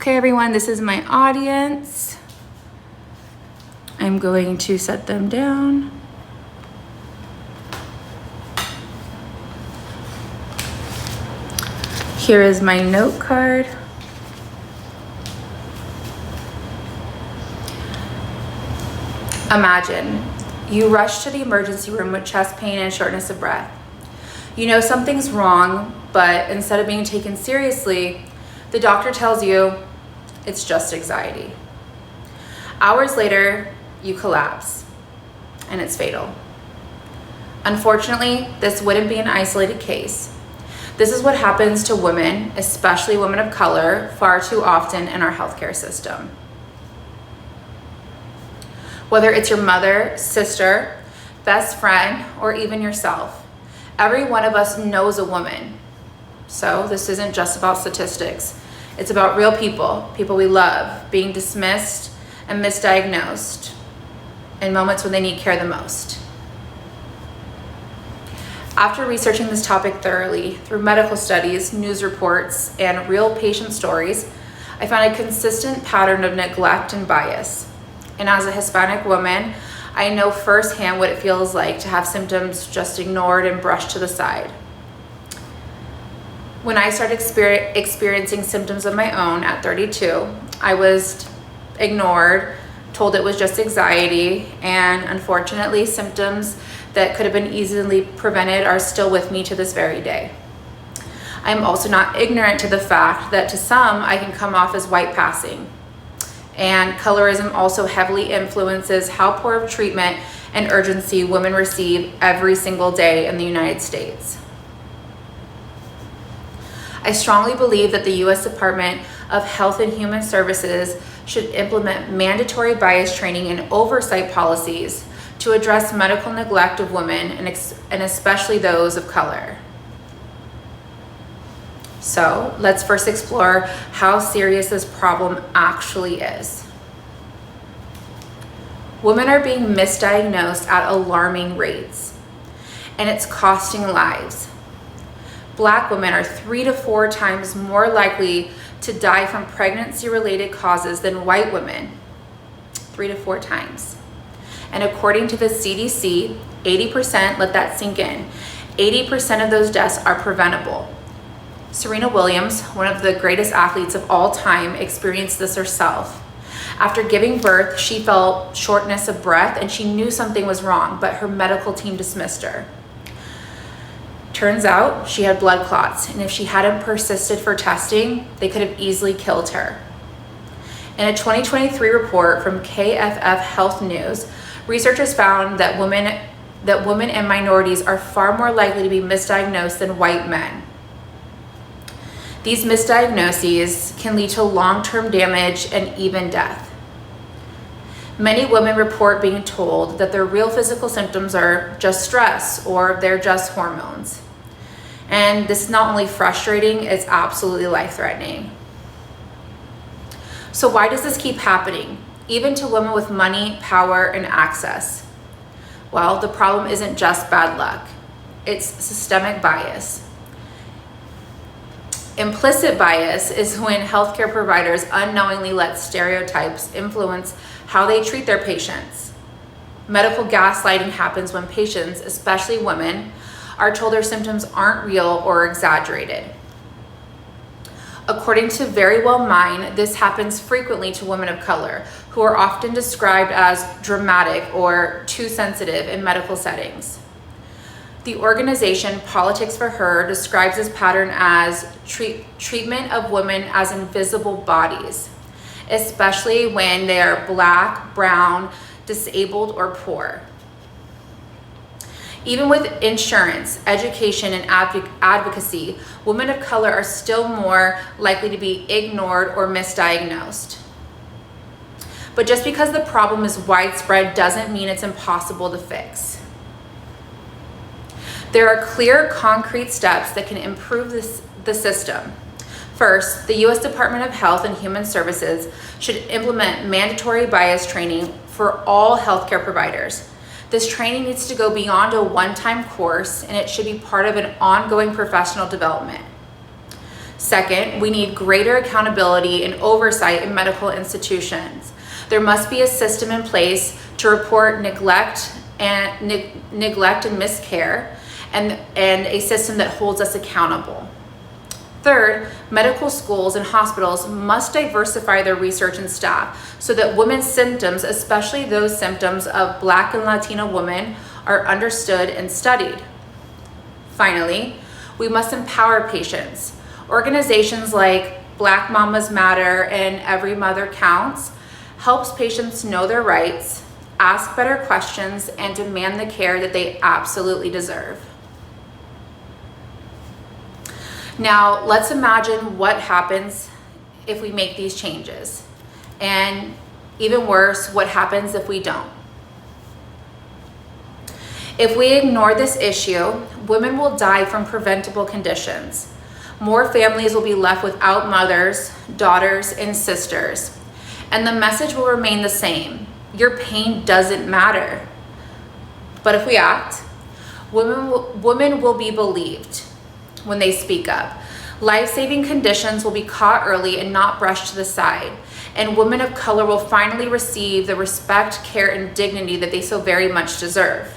Okay, everyone, this is my audience. I'm going to set them down. Here is my note card. Imagine you rush to the emergency room with chest pain and shortness of breath. You know something's wrong, but instead of being taken seriously, the doctor tells you it's just anxiety. Hours later, you collapse, and it's fatal. Unfortunately, this wouldn't be an isolated case. This is what happens to women, especially women of color, far too often in our healthcare system. Whether it's your mother, sister, best friend, or even yourself, every one of us knows a woman. So this isn't just about statistics. It's about real people, people we love, being dismissed and misdiagnosed in moments when they need care the most. After researching this topic thoroughly through medical studies, news reports, and real patient stories, I found a consistent pattern of neglect and bias. And as a Hispanic woman, I know firsthand what it feels like to have symptoms just ignored and brushed to the side. When I started experiencing symptoms of my own at 32, I was ignored, told it was just anxiety, and unfortunately, symptoms that could have been easily prevented are still with me to this very day. I'm also not ignorant to the fact that to some, I can come off as white passing. And colorism also heavily influences how poor of treatment and urgency women receive every single day in the United States. I strongly believe that the U.S. Department of Health and Human Services should implement mandatory bias training and oversight policies to address medical neglect of women and especially those of color. So let's first explore how serious this problem actually is. Women are being misdiagnosed at alarming rates, and it's costing lives. Black women are 3 to 4 times more likely to die from pregnancy-related causes than white women, 3 to 4 times. And according to the CDC, 80%, let that sink in, 80% of those deaths are preventable. Serena Williams, one of the greatest athletes of all time, experienced this herself. After giving birth, she felt shortness of breath and she knew something was wrong, but her medical team dismissed her. Turns out she had blood clots, and if she hadn't persisted for testing, they could have easily killed her. In a 2023 report from KFF Health News, researchers found that women and minorities are far more likely to be misdiagnosed than white men. These misdiagnoses can lead to long-term damage and even death. Many women report being told that their real physical symptoms are just stress or they're just hormones. And this is not only frustrating, it's absolutely life-threatening. So why does this keep happening, even to women with money, power, and access? Well, the problem isn't just bad luck. It's systemic bias. Implicit bias is when healthcare providers unknowingly let stereotypes influence how they treat their patients. Medical gaslighting happens when patients, especially women, are told their symptoms aren't real or exaggerated. According to Verywell Mind, this happens frequently to women of color, who are often described as dramatic or too sensitive in medical settings. The organization Politics for Her describes this pattern as treatment of women as invisible bodies, especially when they are Black, brown, disabled, or poor. Even with insurance, education, and advocacy, women of color are still more likely to be ignored or misdiagnosed. But just because the problem is widespread doesn't mean it's impossible to fix. There are clear, concrete steps that can improve the system. First, the U.S. Department of Health and Human Services should implement mandatory bias training for all healthcare providers. This training needs to go beyond a one-time course, and it should be part of an ongoing professional development. Second, we need greater accountability and oversight in medical institutions. There must be a system in place to report neglect and miscare, and a system that holds us accountable. Third, medical schools and hospitals must diversify their research and staff so that women's symptoms, especially those symptoms of Black and Latino women, are understood and studied. Finally, we must empower patients. Organizations like Black Mamas Matter and Every Mother Counts helps patients know their rights, ask better questions, and demand the care that they absolutely deserve. Now, let's imagine what happens if we make these changes. And even worse, what happens if we don't? If we ignore this issue, women will die from preventable conditions. More families will be left without mothers, daughters, and sisters. And the message will remain the same. Your pain doesn't matter. But if we act, women will be believed when they speak up. Life-saving conditions will be caught early and not brushed to the side. And women of color will finally receive the respect, care, and dignity that they so very much deserve.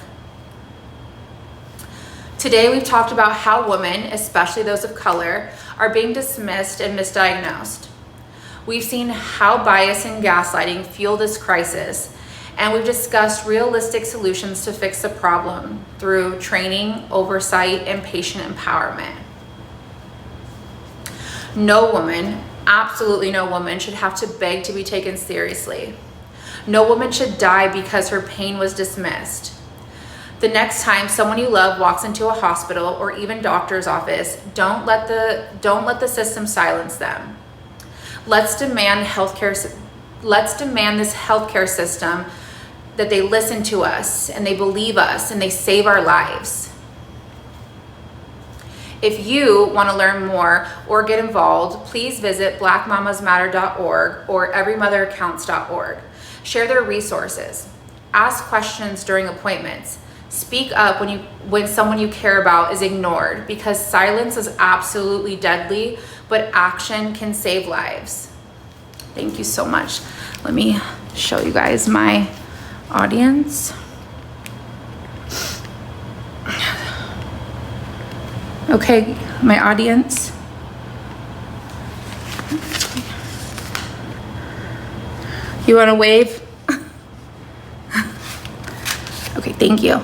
Today, we've talked about how women, especially those of color, are being dismissed and misdiagnosed. We've seen how bias and gaslighting fuel this crisis, and we've discussed realistic solutions to fix the problem through training, oversight, and patient empowerment. No woman, absolutely no woman, should have to beg to be taken seriously. No woman should die because her pain was dismissed. The next time someone you love walks into a hospital or even doctor's office, don't let the system silence them. Let's demand this healthcare system that they listen to us and they believe us and they save our lives. If you want to learn more or get involved, please visit blackmamasmatter.org or everymotheraccounts.org. Share their resources. Ask questions during appointments. Speak up when someone you care about is ignored, because silence is absolutely deadly, but action can save lives. Thank you so much. Let me show you guys my audience. Okay, my audience. You want to wave? Okay, thank you.